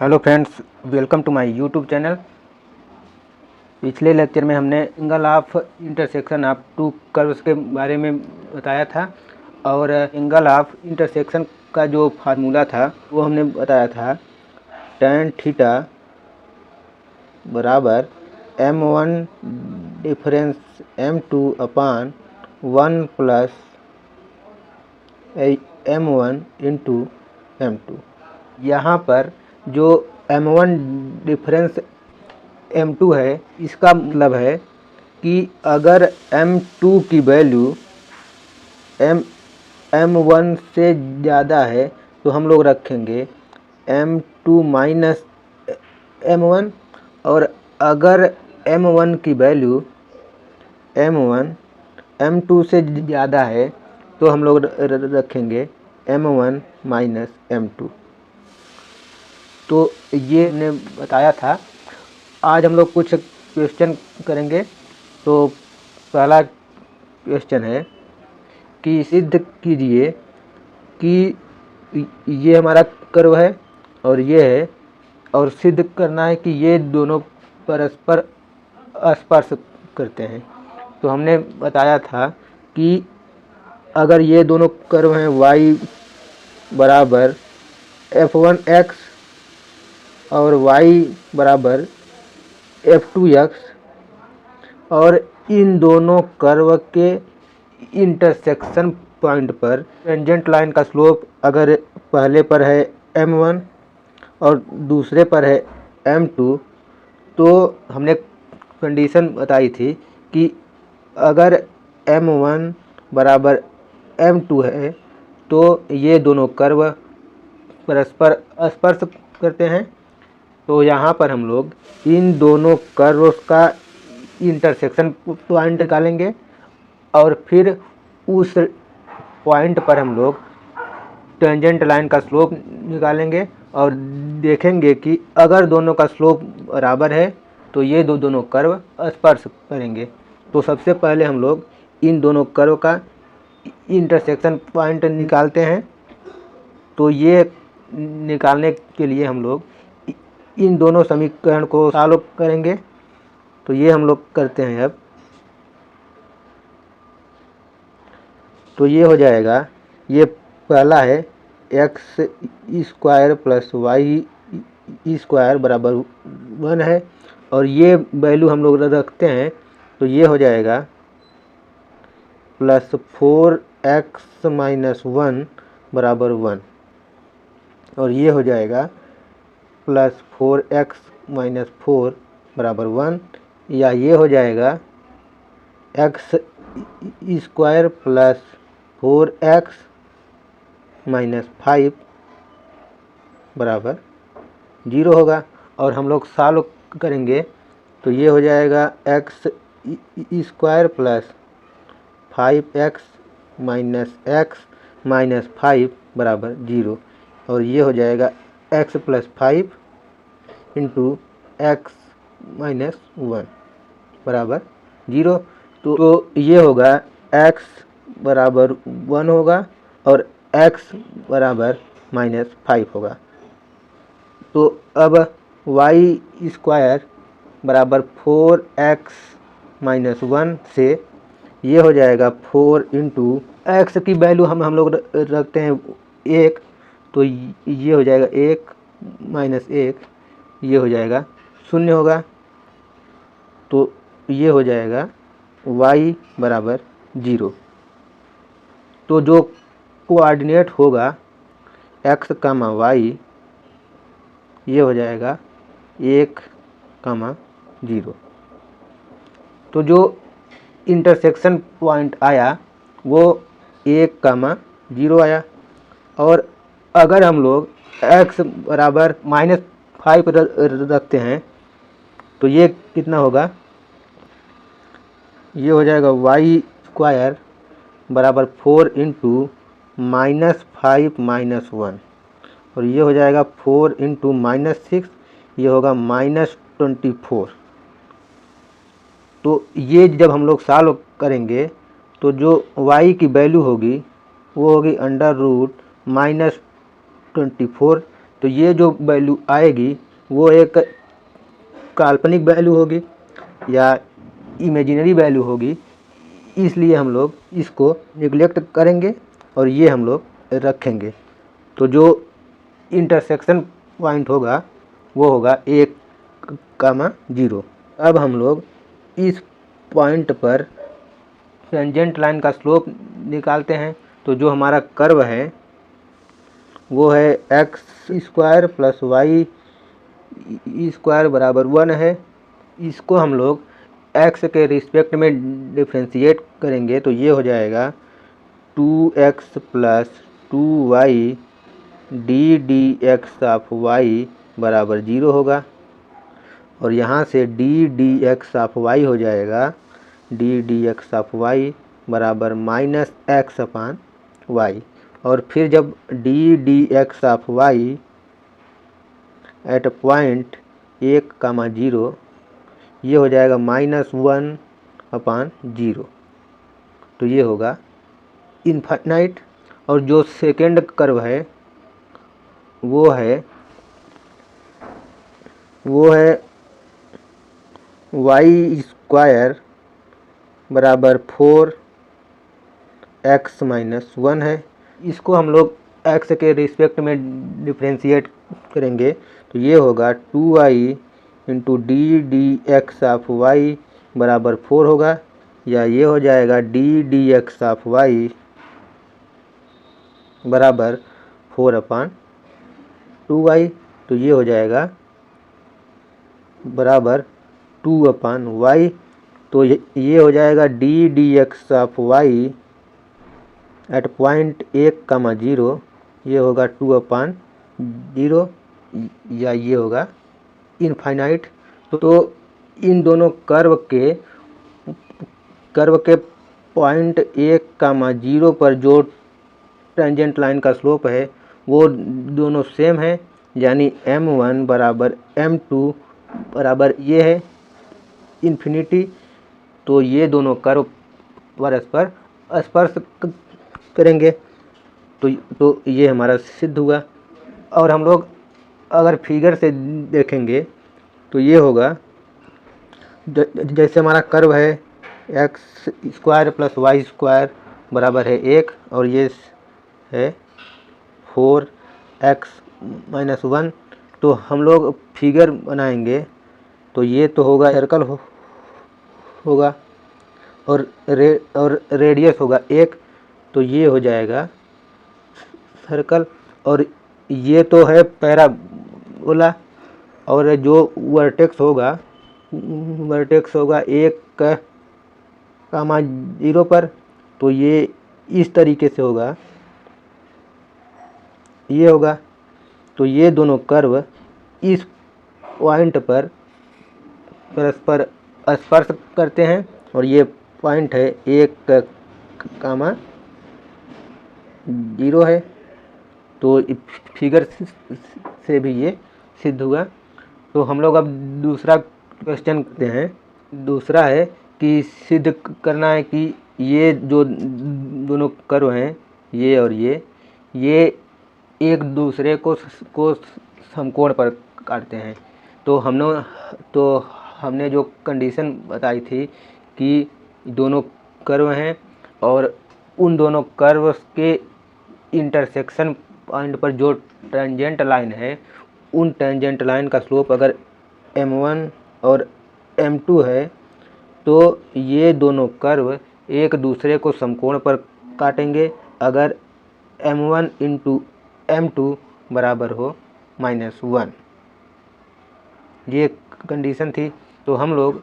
Hello friends, welcome to my YouTube channel. पिछले lecture में हमने angle of intersection of two curves के बारे में बताया था और एंगल ऑफ इंटरसेक्शन का जो फार्मूला था वो हमने बताया था tan थीटा बराबर m1 डिफरेंस m2 अपान 1 प्लस m1 इंटू m2। यहाँ पर जो m1 डिफरेंस m2 है, इसका मतलब है कि अगर m2 की वैल्यू m1 से ज़्यादा है तो हम लोग रखेंगे m2 माइनस m1, और अगर m1 की वैल्यू m1 m2 से ज़्यादा है तो हम लोग रखेंगे m1 माइनस m2। तो ये ने बताया था। आज हम लोग कुछ क्वेश्चन करेंगे। तो पहला क्वेश्चन है कि सिद्ध कीजिए कि ये हमारा कर्व है और ये है, और सिद्ध करना है कि ये दोनों परस्पर स्पर्श करते हैं। तो हमने बताया था कि अगर ये दोनों कर्व हैं y बराबर f1x और y बराबर f2x, और इन दोनों कर्व के इंटरसेक्शन पॉइंट पर टेंजेंट लाइन का स्लोप अगर पहले पर है m1 और दूसरे पर है m2, तो हमने कंडीशन बताई थी कि अगर m1 बराबर m2 है तो ये दोनों कर्व परस्पर स्पर्श करते हैं। तो यहाँ पर हम लोग इन दोनों कर्व्स का इंटरसेक्शन पॉइंट निकालेंगे और फिर उस पॉइंट पर हम लोग टेंजेंट लाइन का स्लोप निकालेंगे और देखेंगे कि अगर दोनों का स्लोप बराबर है तो ये दोनों कर्व स्पर्श करेंगे। तो सबसे पहले हम लोग इन दोनों कर्व का इंटरसेक्शन पॉइंट निकालते हैं। तो ये निकालने के लिए हम लोग इन दोनों समीकरण को सॉल्व करेंगे। तो ये हम लोग करते हैं अब। तो ये हो जाएगा, ये पहला है x square plus Y square बराबर 1 है, और ये वैल्यू हम लोग रखते हैं। तो ये हो जाएगा प्लस 4x माइनस 1 बराबर 1, और ये हो जाएगा प्लस 4x माइनस 4 बराबर 1, या ये हो जाएगा x square plus 4x minus 5 बराबर 0 होगा। और हम लोग सॉल्व करेंगे तो ये हो जाएगा x square plus 5x minus 5 बराबर 0, और ये हो जाएगा x plus 5 into x minus 1 बराबर 0। तो ये होगा x बराबर 1 होगा और x बराबर माइनस 5 होगा। तो अब y स्क्वायर बराबर 4x माइनस 1 से ये हो जाएगा 4 इंटू एक्स की वैल्यू हम लोग रखते हैं 1, तो ये हो जाएगा 1 माइनस 1, ये हो जाएगा 0 होगा। तो ये हो जाएगा y बराबर 0। तो जो कोऑर्डिनेट होगा x कामा y, ये हो जाएगा 1 कामा 0। तो जो इंटरसेक्शन पॉइंट आया वो 1 कामा 0 आया। और अगर हम लोग x बराबर माइनस 5 रखते हैं तो ये कितना होगा, ये हो जाएगा y स्क्वायर बराबर 4 इंटू माइनस 5 माइनस 1, और ये हो जाएगा 4 इंटू माइनस 6, ये होगा माइनस 24। तो ये जब हम लोग सॉल्व करेंगे तो जो y की वैल्यू होगी वो होगी अंडर रूट माइनस 24, तो ये जो वैल्यू आएगी वो एक काल्पनिक वैल्यू होगी या इमेजिनरी वैल्यू होगी, इसलिए हम लोग इसको निगलेक्ट करेंगे और ये हम लोग रखेंगे। तो जो इंटरसेक्शन पॉइंट होगा वो होगा 1,0। अब हम लोग इस पॉइंट पर टेंजेंट लाइन का स्लोप निकालते हैं। तो जो हमारा कर्व है वो है x² + y² बराबर 1 है। इसको हम लोग x के रिस्पेक्ट में डिफ्रेंशिएट करेंगे तो ये हो जाएगा 2x + 2y ddx बराबर 0 होगा। और यहाँ से ddx हो जाएगा ddx बराबर -x/y। और फिर जब ddx एट पॉइंट 1,0 ये हो जाएगा -1/0। तो ये होगा इनफाइनाइट। और जो सेकेंड कर्व है वो है y² बराबर 4x - 1 है। इसको हम लोग x के रिस्पेक्ट में डिफ्रेंशिएट करेंगे तो ये होगा 2y × ddx बराबर 4 होगा, या ये हो जाएगा ddx बराबर 4/2y। तो ये हो जाएगा बराबर 2/y। तो ये हो जाएगा ddx एट पॉइंट 1,0 ये होगा 2/0, या ये होगा इनफाइनाइट। तो इन दोनों कर्व के पॉइंट 1,0 पर जो टेंजेंट लाइन का स्लोप है वो दोनों सेम है, यानी m1 बराबर m2 बराबर ये है इन्फिनिटी। तो ये दोनों कर्व परस्पर स्पर्श करेंगे। तो ये हमारा सिद्ध हुआ। और हम लोग अगर फिगर से देखेंगे तो ये होगा जैसे हमारा कर्व है x² + y² बराबर है 1 और ये है 4x - 1। तो हम लोग फिगर बनाएंगे तो ये तो होगा सर्कल होगा और रेडियस होगा 1, तो ये हो जाएगा सर्कल। और ये तो है पैराबोला, और जो वर्टेक्स होगा 1,0 पर। तो ये इस तरीके से होगा, ये होगा। तो ये दोनों कर्व इस पॉइंट पर परस्पर स्पर्श करते हैं और ये पॉइंट है 1,0 है। तो फिगर से भी ये सिद्ध हुआ। तो हम लोग अब दूसरा क्वेश्चन करते हैं। दूसरा है कि सिद्ध करना है कि ये जो दोनों कर्व हैं ये और ये एक दूसरे को समकोण पर काटते हैं। तो हमने जो कंडीशन बताई थी कि दोनों कर्व हैं और उन दोनों कर्व के इंटरसेक्शन पॉइंट पर जो टेंजेंट लाइन है उन टेंजेंट लाइन का स्लोप अगर m1 और m2 है तो ये दोनों कर्व एक दूसरे को समकोण पर काटेंगे अगर m1 × m2 बराबर हो -1। ये कंडीशन थी। तो हम लोग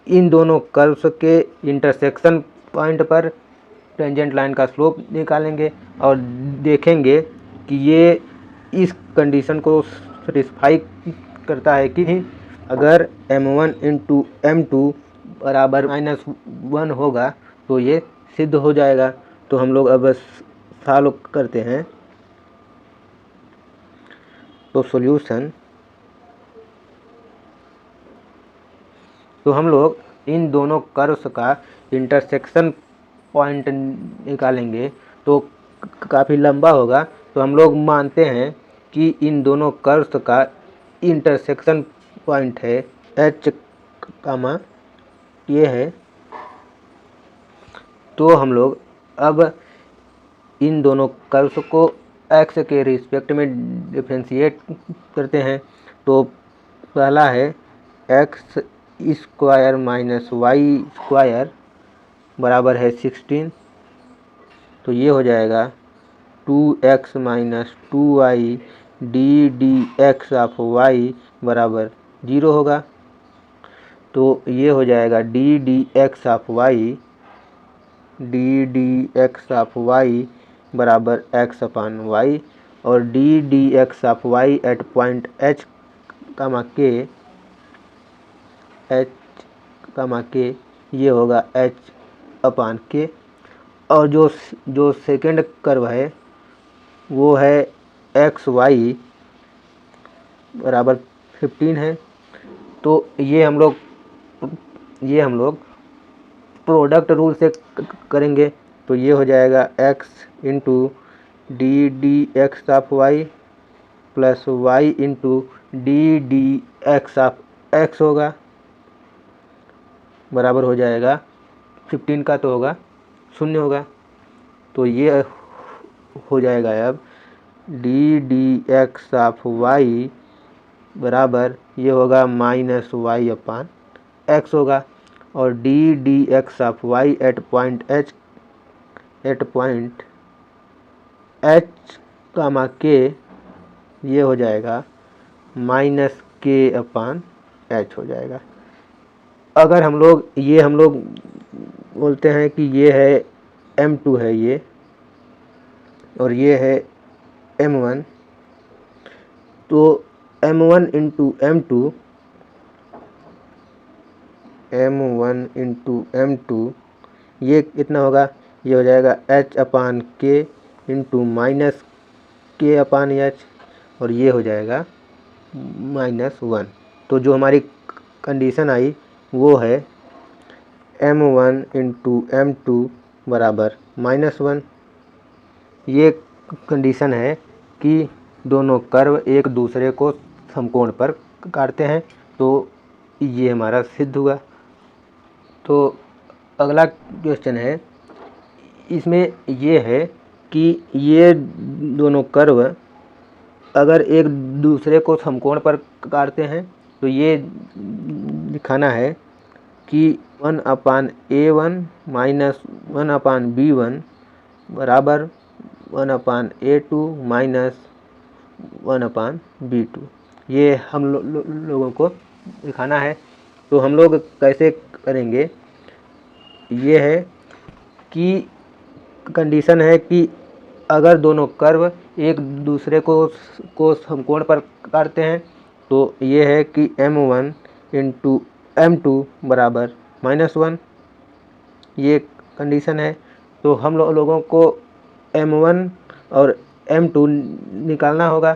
इन दोनों कर्व्स के इंटरसेक्शन पॉइंट पर टेंजेंट लाइन का स्लोप निकालेंगे और देखेंगे कि ये इस कंडीशन को सेटिस्फाई करता है कि नहीं। अगर m1 × m2 बराबर -1 होगा तो ये सिद्ध हो जाएगा। तो हम लोग अब सॉल्व करते हैं। तो सॉल्यूशन, तो हम लोग इन दोनों कर्व्स का इंटरसेक्शन पॉइंट निकालेंगे तो काफ़ी लंबा होगा। तो हम लोग मानते हैं कि इन दोनों कर्व्स का इंटरसेक्शन पॉइंट है एच कामा ये है। तो हम लोग अब इन दोनों कर्व्स को x के रिस्पेक्ट में डिफरेंशिएट करते हैं। तो पहला है x square minus Y square बराबर है 16। तो ये हो जाएगा 2x minus 2y D D x of Y बराबर 0 होगा। तो ये हो जाएगा D D x of Y बराबर x अपान वाई, और D D x of Y at point h comma के ये होगा h अपान के। और जो सेकेंड कर्व है वो है एक्स वाई बराबर 15 है। तो ये हम लोग प्रोडक्ट रूल से करेंगे। तो ये हो जाएगा x into D D x of Y plus Y into D D x of X होगा बराबर हो जाएगा 15 का तो होगा 0 होगा। तो ये हो जाएगा अब D D x of Y बराबर ये होगा माइनस वाई अपान एक्स होगा, और D D x of Y at point H comma के ये हो जाएगा माइनस के अपान एच हो जाएगा। अगर हम लोग बोलते हैं कि ये है m2 है ये, और ये है m1, तो m1 इंटू m2 ये कितना होगा, ये हो जाएगा h अपान के इंटू माइनस के अपान एच, और ये हो जाएगा -1। तो जो हमारी कंडीशन आई वो है m1 इंटू m2 बराबर -1। ये कंडीशन है कि दोनों कर्व एक दूसरे को समकोण पर काटते हैं। तो ये हमारा सिद्ध हुआ। तो अगला क्वेश्चन है, इसमें ये है कि ये दोनों कर्व अगर एक दूसरे को समकोण पर काटते हैं तो ये दिखाना है कि 1/A1 माइनस 1/B1 बराबर 1/A2 माइनस 1/B2। ये हम लोगों को दिखाना है। तो हम लोग कैसे करेंगे, ये है कि कंडीशन है कि अगर दोनों कर्व एक दूसरे को समकोण पर काटते हैं तो ये है कि m1 इंटू m2 बराबर -1, ये कंडीशन है। तो हम लोगों को m1 और m2 निकालना होगा,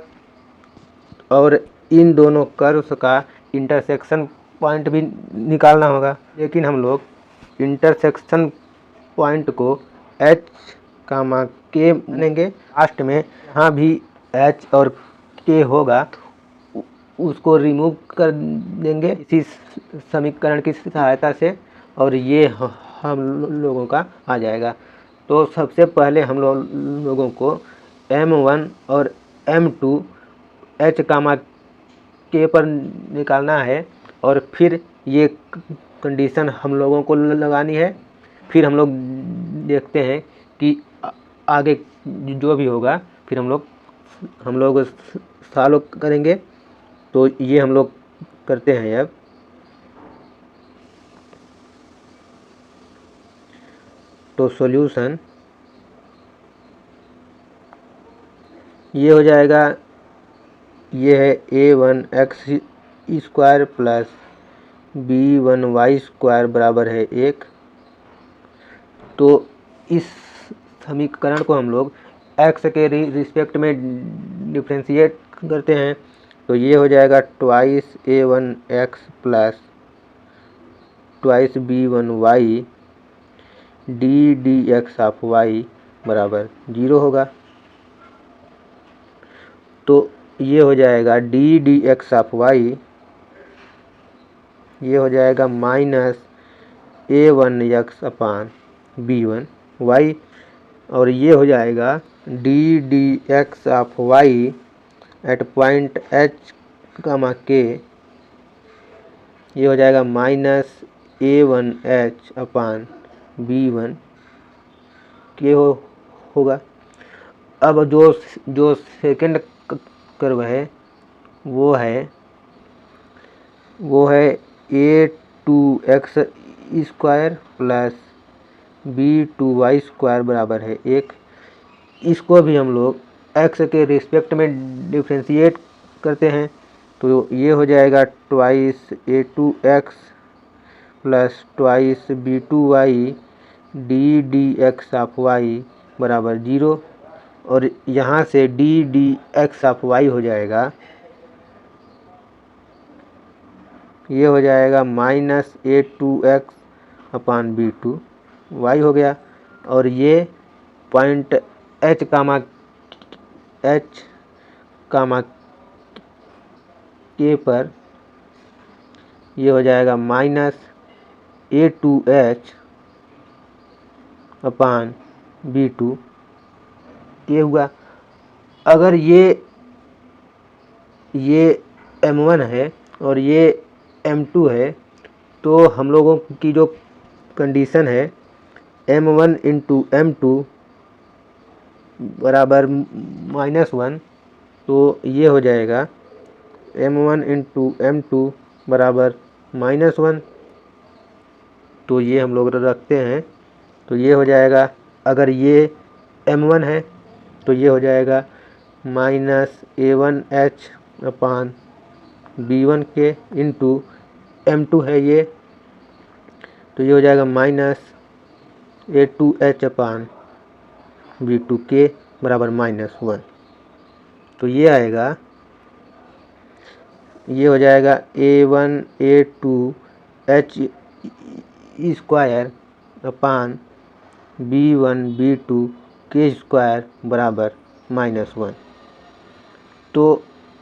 और इन दोनों कर्व्स का इंटरसेक्शन पॉइंट भी निकालना होगा। लेकिन हम लोग इंटरसेक्शन पॉइंट को h कामा के मानेंगे। लास्ट में यहाँ भी h और k होगा, उसको रिमूव कर देंगे इसी समीकरण की सहायता से, और ये हम लोगों का आ जाएगा। तो सबसे पहले हम लोगों को m1 और m2 h कामा के पर निकालना है, और फिर ये कंडीशन हम लोगों को लगानी है। फिर हम लोग देखते हैं कि आगे जो भी होगा फिर हम लोग सॉल्व करेंगे। तो ये हम लोग करते हैं अब। तो सॉल्यूशन ये हो जाएगा, ये है a1x square plus b1y square बराबर है 1। तो इस समीकरण को हम लोग x के रिस्पेक्ट में डिफ्रेंशिएट करते हैं। तो ये हो जाएगा twice a1x plus twice b1y D D x of y बराबर 0 होगा। तो ये हो जाएगा D D x of Y, ये हो जाएगा माइनस A1 एक्स अपान B1 वाई, और ये हो जाएगा D D x of Y at point H, K, ये हो जाएगा माइनस A1H अपान B1 के होगा। अब जो सेकंड कर्व है वो है A2x square plus B2y square बराबर है 1। इसको भी हम लोग x के रिस्पेक्ट में डिफ्रेंशिएट करते हैं, तो ये हो जाएगा twice A2x plus twice B2y D D x of Y बराबर 0, और यहाँ से D D x of Y हो जाएगा, ये हो जाएगा माइनस A2x अपान B2y हो गया, और ये पॉइंट H कामा K पर ये हो जाएगा माइनस A2H अपान B2 ये हुआ। अगर ये M1 है और ये M2 है, तो हम लोगों की जो कंडीशन है M1 इंटू M2 बराबर -1, तो ये हो जाएगा M1 इंटू M2 बराबर -1, तो ये हम लोग रखते हैं, तो ये हो जाएगा, अगर ये M1 है तो ये हो जाएगा माइनस A1H अपान B1 के इंटू M2 है ये, तो ये हो जाएगा माइनस A2H अपान B2 के बराबर -1, तो ये आएगा, ये हो जाएगा A1 A2H square upon B1 B2 के स्क्वायर बराबर -1। तो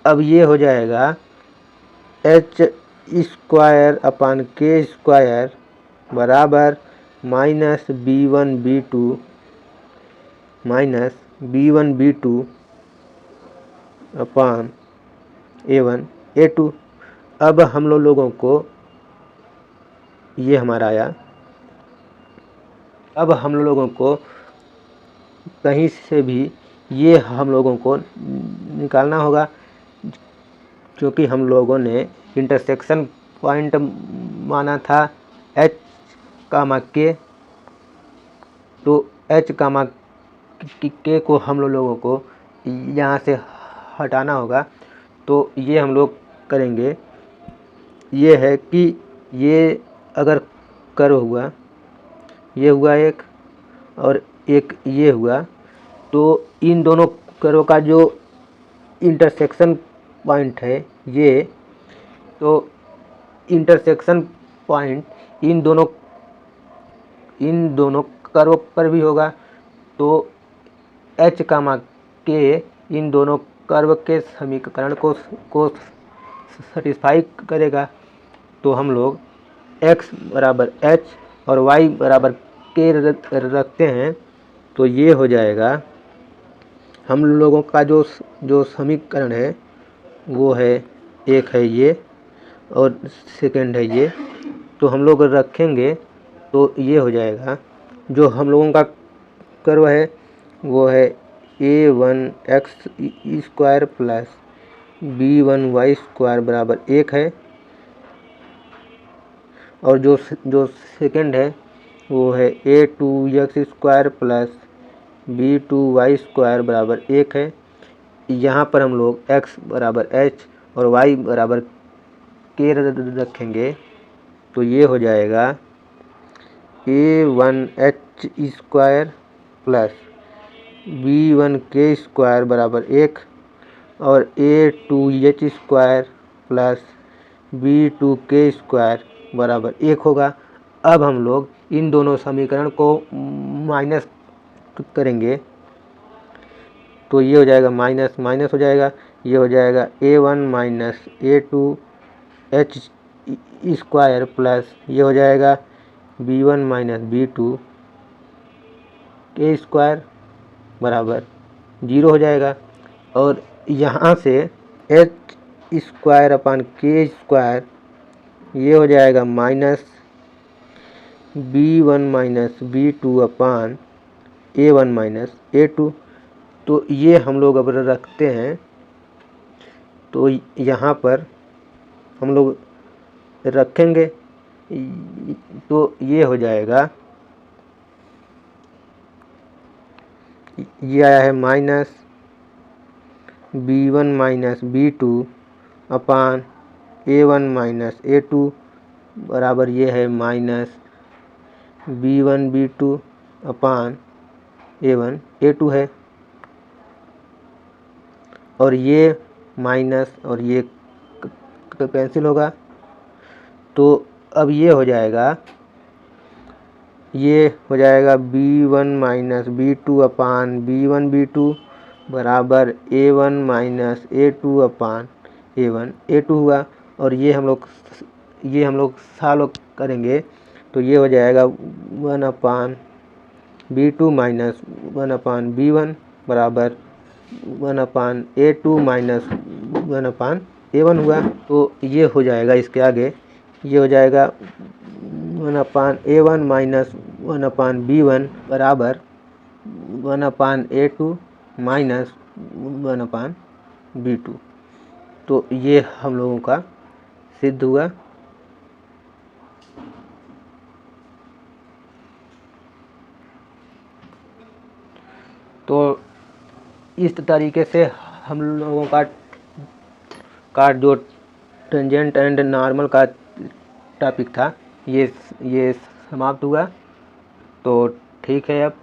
अब ये हो जाएगा H square upon K square बराबर माइनस B1 B2 अपान A1 A2। अब हम लोगों को ये हमारा आया, अब हम लोगों को कहीं से भी ये हम लोगों को निकालना होगा, क्योंकि हम लोगों ने इंटरसेक्शन पॉइंट माना था H कामा K, तो H कामा K को हम लोगों को यहाँ से हटाना होगा। तो ये हम लोग करेंगे, ये है कि ये अगर कर्व हुआ, ये हुआ एक और एक ये हुआ, तो इन दोनों कर्व का जो इंटरसेक्शन पॉइंट है ये, तो इंटरसेक्शन पॉइंट इन दोनों कर्व पर भी होगा, तो H कामा K इन दोनों कर्व के समीकरण को सेटिस्फाई करेगा। तो हम लोग x बराबर h और y बराबर k रखते हैं, तो ये हो जाएगा, हम लोगों का जो समीकरण है वो है, एक है ये और सेकंड है ये, तो हम लोग रखेंगे, तो ये हो जाएगा, जो हम लोगों का कर्व है वो है A1x square plus B1y square बराबर 1 है, और जो सेकंड है वो है A2x square plus B2y square बराबर 1 है। यहाँ पर हम लोग x बराबर h और y बराबर k रखेंगे, तो ये हो जाएगा A1h square plus B1k square बराबर 1 और A2h square plus B2k square बराबर 1 होगा। अब हम लोग इन दोनों समीकरण को माइनस करेंगे, तो ये हो जाएगा माइनस माइनस हो जाएगा, ये हो जाएगा A1 minus A2 H square plus ये हो जाएगा B1 minus B2 K square बराबर 0 हो जाएगा। और यहाँ से H square upon K square ये हो जाएगा माइनस B1 माइनस B2 अपान A1 माइनस A2। तो ये हम लोग अब रखते हैं, तो यहाँ पर हम लोग रखेंगे तो ये हो जाएगा, ये आया है माइनस B1 माइनस B2 अपान A1 माइनस A2 बराबर ये है माइनस B1 B2 अपान A1 A2 है। और ये माइनस और ये कैंसिल होगा, तो अब ये हो जाएगा, ये हो जाएगा B1 माइनस B2 अपान B1 B2 बराबर A1 माइनस A2 अपान A1 A2 हुआ। और ये हम लोग सॉल्व करेंगे तो ये हो जाएगा 1 अपान B2 माइनस 1 अपान B1 बराबर 1 अपान A2 माइनस 1 अपान A1 हुआ। तो ये हो जाएगा, इसके आगे ये हो जाएगा 1 अपान A1 माइनस 1 अपान B1 बराबर 1 अपान A2 माइनस 1 अपान B2। तो ये हम लोगों का सिद्ध हुआ। तो इस तरीके से हम लोगों का जो टेंजेंट एंड नॉर्मल का टॉपिक था ये समाप्त हुआ। तो ठीक है, अब